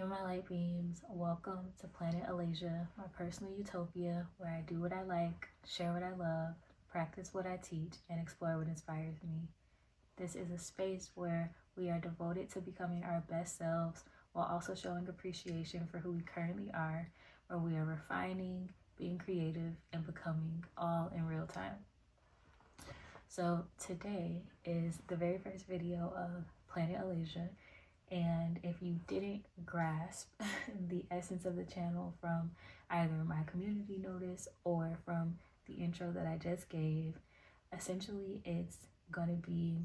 Hello, my light beams. Welcome to Planet Alasia, my personal utopia where I do what I like, share what I love, practice what I teach, and explore what inspires me. This is a space where we are devoted to becoming our best selves while also showing appreciation for who we currently are, where we are refining, being creative, and becoming all in real time. So today is the very first video of Planet Alasia. And if you didn't grasp the essence of the channel from either my community notice or from the intro that I just gave, essentially it's going to be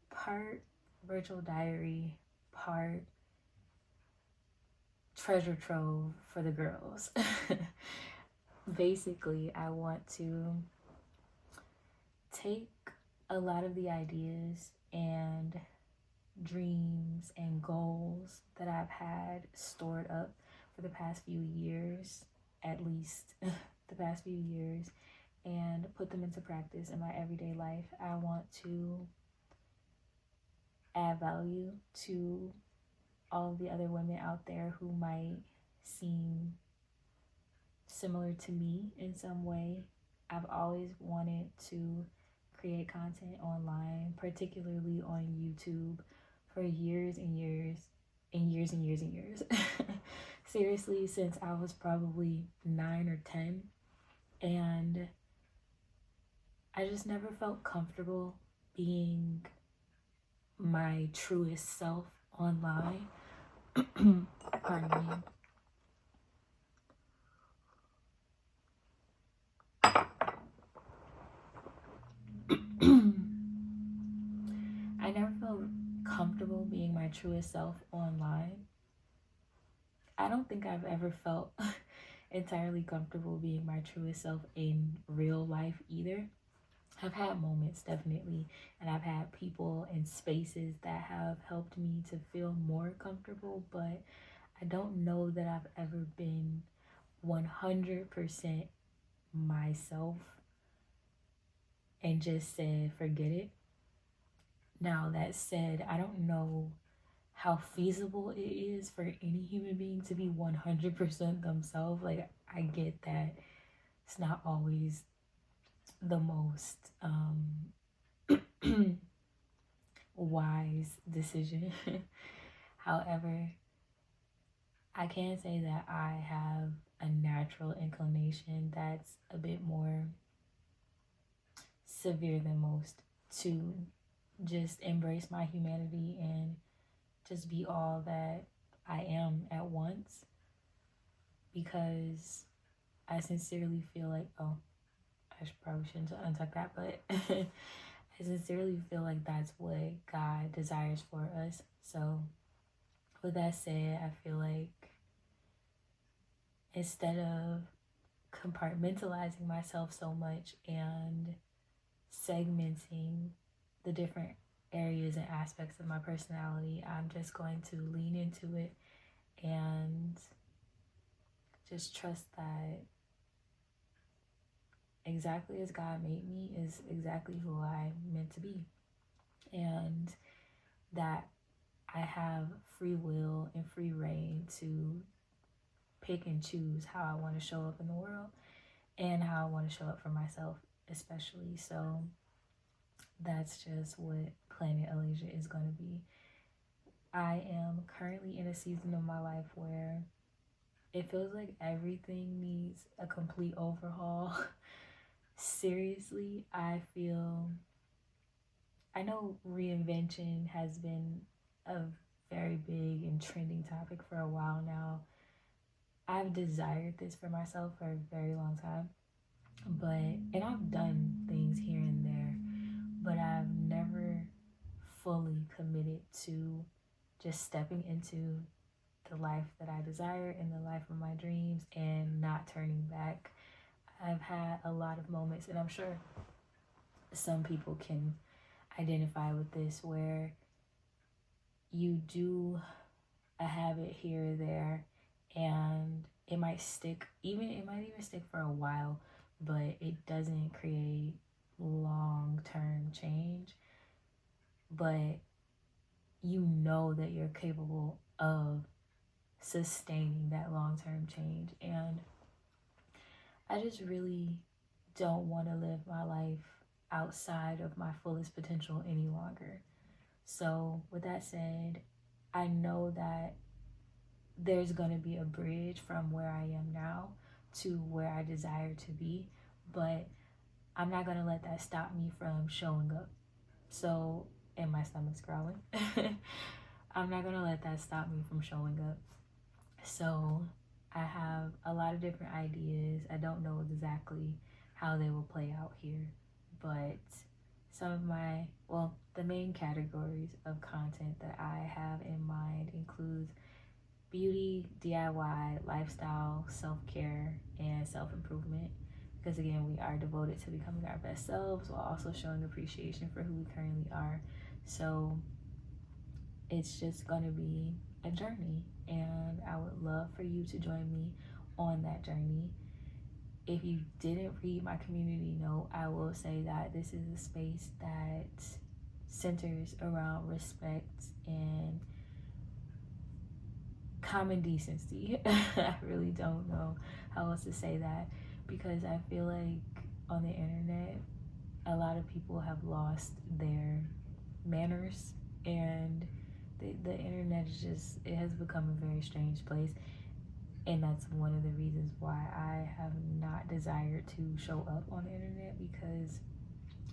part virtual diary, part treasure trove for the girls. Basically, I want to take a lot of the ideas and dreams and goals that I've had stored up for the past few years, at least the past few years, and put them into practice in my everyday life. I want to add value to all of the other women out there who might seem similar to me in some way. I've always wanted to create content online, particularly on YouTube, for years and years and years and years and years. Seriously, since I was probably 9 or 10. And I just never felt comfortable being my truest self online. Pardon me. I never felt comfortable being my truest self online. I don't think I've ever felt entirely comfortable being my truest self in real life either. I've had moments, definitely, and I've had people and spaces that have helped me to feel more comfortable, but I don't know that I've ever been 100% myself and just said, forget it. Now, that said, I don't know how feasible it is for any human being to be 100% themselves. Like, I get that it's not always the most wise decision. However, I can say that I have a natural inclination that's a bit more severe than most to just embrace my humanity and just be all that I am at once, because I sincerely feel like, oh, I probably shouldn't untuck that, but I sincerely feel like that's what God desires for us. So with that said, I feel like instead of compartmentalizing myself so much and segmenting the different areas and aspects of my personality, I'm just going to lean into it and just trust that exactly as God made me is exactly who I'm meant to be, and that I have free will and free reign to pick and choose how I want to show up in the world and how I want to show up for myself especially. So that's just what Planet Alasia is going to be. I am currently in a season of my life where it feels like everything needs a complete overhaul. Seriously, I know reinvention has been a very big and trending topic for a while now. I've desired this for myself for a very long time, and I've done things here and there, but I've never fully committed to just stepping into the life that I desire and the life of my dreams and not turning back. I've had a lot of moments, and I'm sure some people can identify with this, where you do a habit here or there and it might even stick for a while, but it doesn't create long-term change. But you know that you're capable of sustaining that long-term change. And I just really don't want to live my life outside of my fullest potential any longer. So with that said, I know that there's going to be a bridge from where I am now to where I desire to be, but I'm not going to let that stop me from showing up. So, and my stomach's growling. I'm not going to let that stop me from showing up. So, I have a lot of different ideas. I don't know exactly how they will play out here, but some of my, well, the main categories of content that I have in mind includes beauty, DIY, lifestyle, self-care, and self-improvement. Because again, we are devoted to becoming our best selves while also showing appreciation for who we currently are. So it's just going to be a journey, and I would love for you to join me on that journey. If you didn't read my community note, I will say that this is a space that centers around respect and common decency. I really don't know how else to say that, because I feel like on the internet, a lot of people have lost their manners, and the internet is just, it has become a very strange place. And that's one of the reasons why I have not desired to show up on the internet, because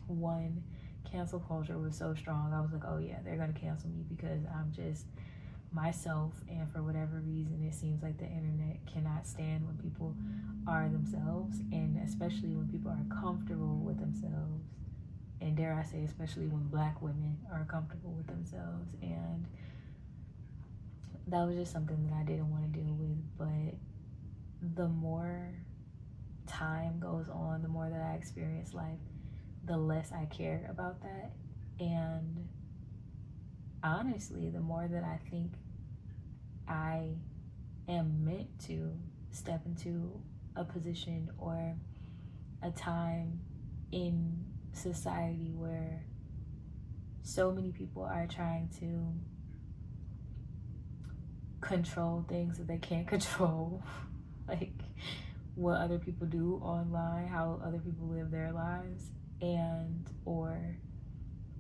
one, cancel culture was so strong. I was like, oh yeah, they're gonna cancel me because I'm just myself, and for whatever reason it seems like the internet cannot stand when people are themselves, and especially when people are comfortable with themselves, and dare I say especially when Black women are comfortable with themselves. And that was just something that I didn't want to deal with. But the more time goes on, the more that I experience life, the less I care about that. And honestly, the more that I think I am meant to step into a position or a time in society where so many people are trying to control things that they can't control, like what other people do online, how other people live their lives, and or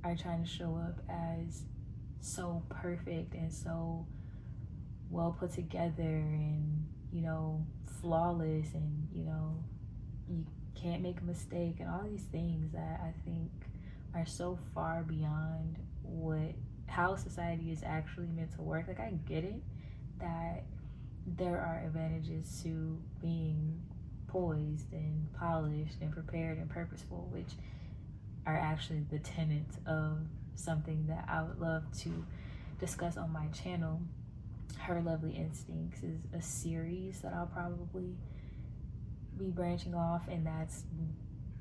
are trying to show up as so perfect and so well put together and, you know, flawless, and, you know, you can't make a mistake, and all these things that I think are so far beyond what how society is actually meant to work. Like, I get it that there are advantages to being poised and polished and prepared and purposeful, which are actually the tenets of something that I would love to discuss on my channel. Her Lovely Instincts is a series that I'll probably be branching off, and that's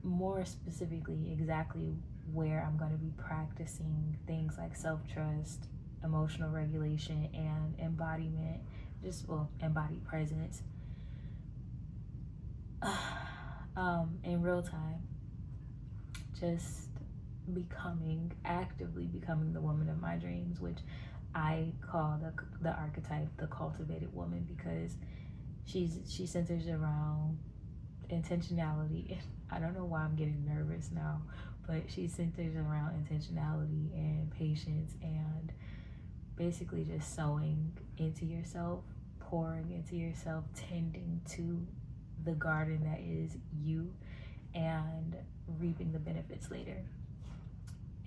more specifically exactly where I'm going to be practicing things like self-trust, emotional regulation, and embodiment, just, well, embodied presence in real time. Just actively becoming the woman of my dreams, which I call the archetype the cultivated woman, because she centers around intentionality. I don't know why I'm getting nervous now, but she centers around intentionality and patience, and basically just sowing into yourself, pouring into yourself, tending to the garden that is you, and reaping the benefits later,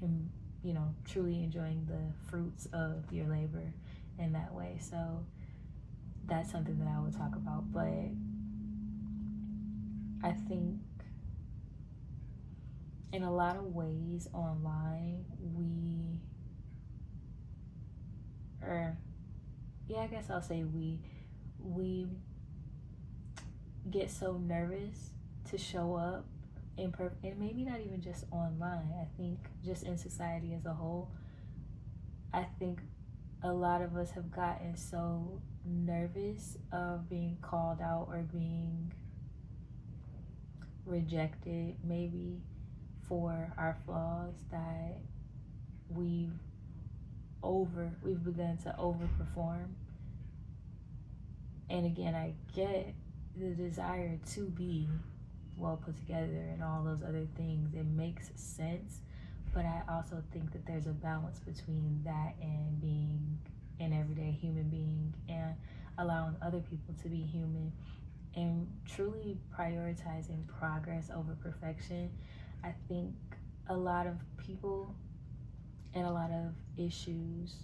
and, you know, truly enjoying the fruits of your labor in that way. So that's something that I would talk about. But I think in a lot of ways online, I guess I'll say we get so nervous to show up and maybe not even just online. I think just in society as a whole, I think a lot of us have gotten so nervous of being called out or being rejected, maybe, for our flaws, that we've begun to overperform And again, I get the desire to be well put together and all those other things. It makes sense. But I also think that there's a balance between that and being an everyday human being and allowing other people to be human and truly prioritizing progress over perfection. I think a lot of people and a lot of issues,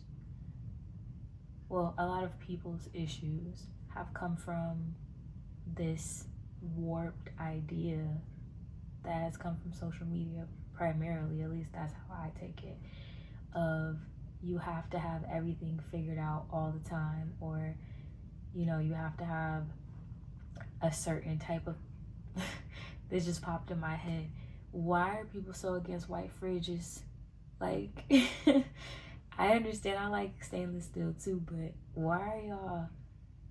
well, a lot of people's issues have come from this warped idea that has come from social media primarily, at least that's how I take it, of you have to have everything figured out all the time, or you have to have a certain type of this just popped in my head. Why are people so against white fridges? Like I understand I like stainless steel too, but why are y'all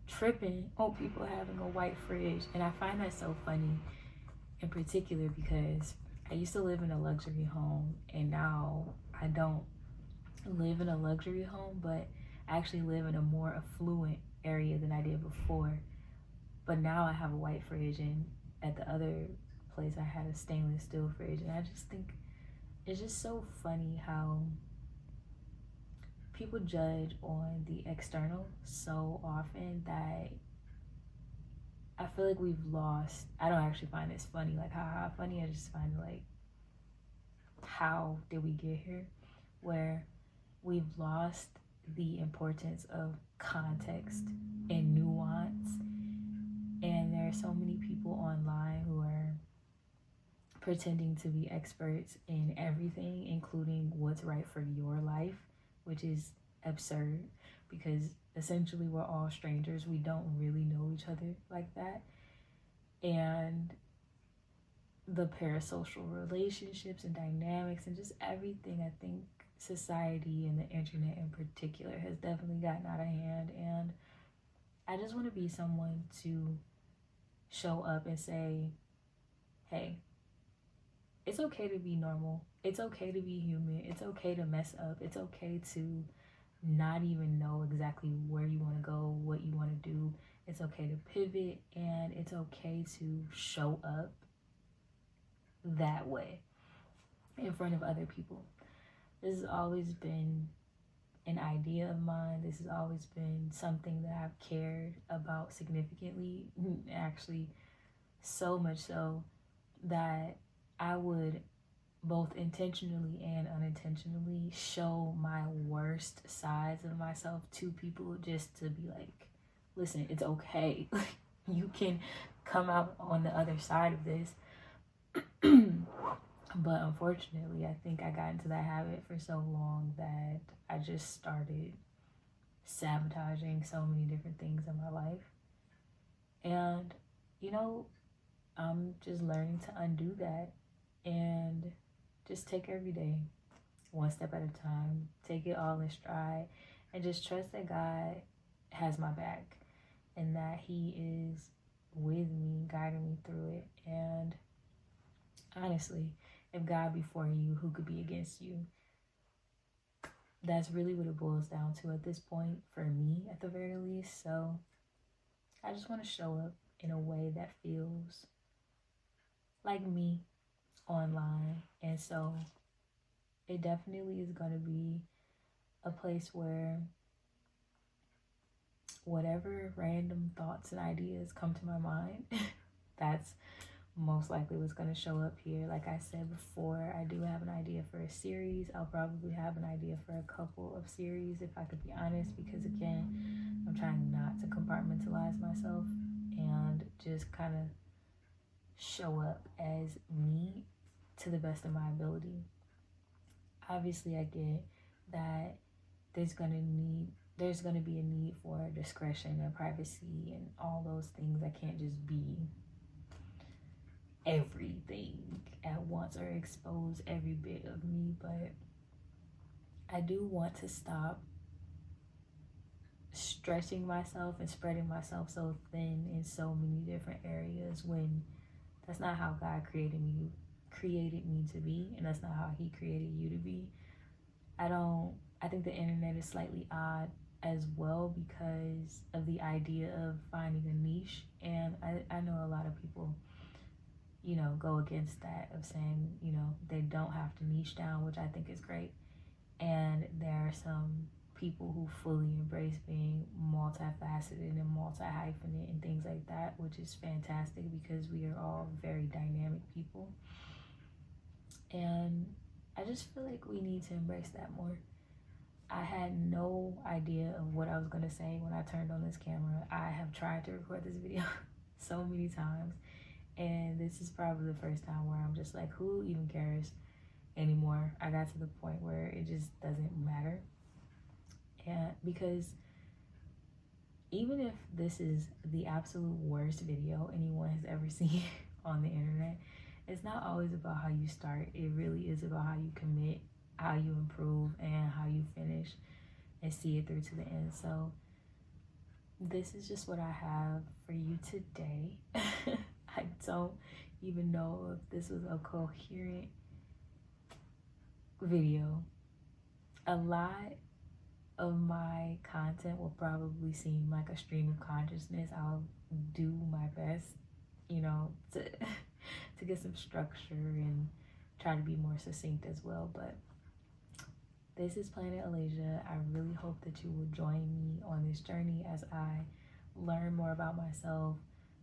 tripping on people having a white fridge? And I find that so funny in particular because I used to live in a luxury home, and now I don't live in a luxury home, but I actually live in a more affluent area than I did before. But now I have a white fridge, and at the other place I had a stainless steel fridge. And I just think it's just so funny how people judge on the external so often that I feel like we've lost. I don't actually find this funny, like how funny. I just find like, how did we get here? Where we've lost the importance of context and nuance. And there are so many people online who are pretending to be experts in everything, including what's right for your life, which is absurd because essentially we're all strangers. We don't really know each other like that. And the parasocial relationships and dynamics and just everything, I think society and the internet in particular has definitely gotten out of hand. And I just want to be someone to show up and say, hey, it's okay to be normal. It's okay to be human. It's okay to mess up. It's okay to not even know exactly where you want to go, what you want to do. It's okay to pivot, and it's okay to show up that way in front of other people. This has always been an idea of mine. This has always been something that I've cared about significantly, actually so much so that I would both intentionally and unintentionally show my worst sides of myself to people just to be like, listen, it's okay. You can come out on the other side of this. But unfortunately, I think I got into that habit for so long that I just started sabotaging so many different things in my life. And, I'm just learning to undo that and just take every day one step at a time, take it all in stride, and just trust that God has my back and that He is with me, guiding me through it. And honestly, if God be for you, who could be against you? That's really what it boils down to at this point, for me at the very least. So I just want to show up in a way that feels like me online. And so it definitely is going to be a place where whatever random thoughts and ideas come to my mind, that's most likely what's going to show up here. Like I said before, I do have an idea for a series. I'll probably have an idea for a couple of series, if I could be honest, because again, I'm trying not to compartmentalize myself and just kind of show up as me to the best of my ability. Obviously, I get that there's going to be a need for discretion and privacy and all those things. I can't just be everything at once or expose every bit of me, but I do want to stop stretching myself and spreading myself so thin in so many different areas when that's not how God created me to be, and that's not how He created you to be. I think the internet is slightly odd as well because of the idea of finding a niche. And I know a lot of people, you know, go against that of saying, you know, they don't have to niche down, which I think is great. And there are some people who fully embrace being multifaceted and multi-hyphenate and things like that, which is fantastic because we are all very dynamic people. And I just feel like we need to embrace that more. I had no idea of what I was going to say when I turned on this camera. I have tried to record this video so many times, and this is probably the first time where I'm just like, who even cares anymore? I got to the point where it just doesn't matter. And because even if this is the absolute worst video anyone has ever seen on the internet, it's not always about how you start. It really is about how you commit, how you improve, and how you finish and see it through to the end. So this is just what I have for you today. I don't even know if this was a coherent video. A lot of my content will probably seem like a stream of consciousness. I'll do my best, you know, to to get some structure and try to be more succinct as well. But this is Planet Alasia. I really hope that you will join me on this journey as I learn more about myself,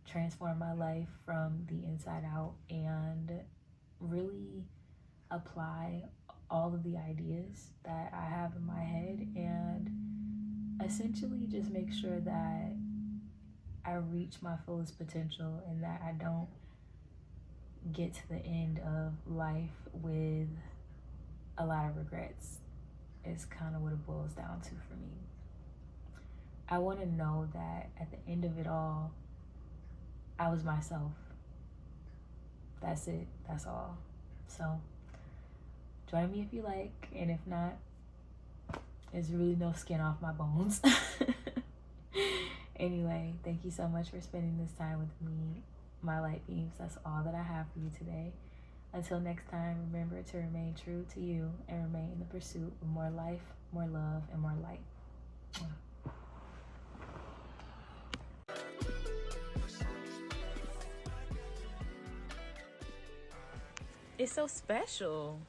transform my life from the inside out, and really apply all of the ideas that I have in my head, and essentially just make sure that I reach my fullest potential and that I don't get to the end of life with a lot of regrets. Is kind of what it boils down to for me. I want to know that at the end of it all, I was myself. That's it. That's all. So join me if you like, and if not, there's really no skin off my bones. Anyway, thank you so much for spending this time with me, my light beams. That's all that I have for you today. Until next time, remember to remain true to you and remain in the pursuit of more life, more love, and more light. It's so special.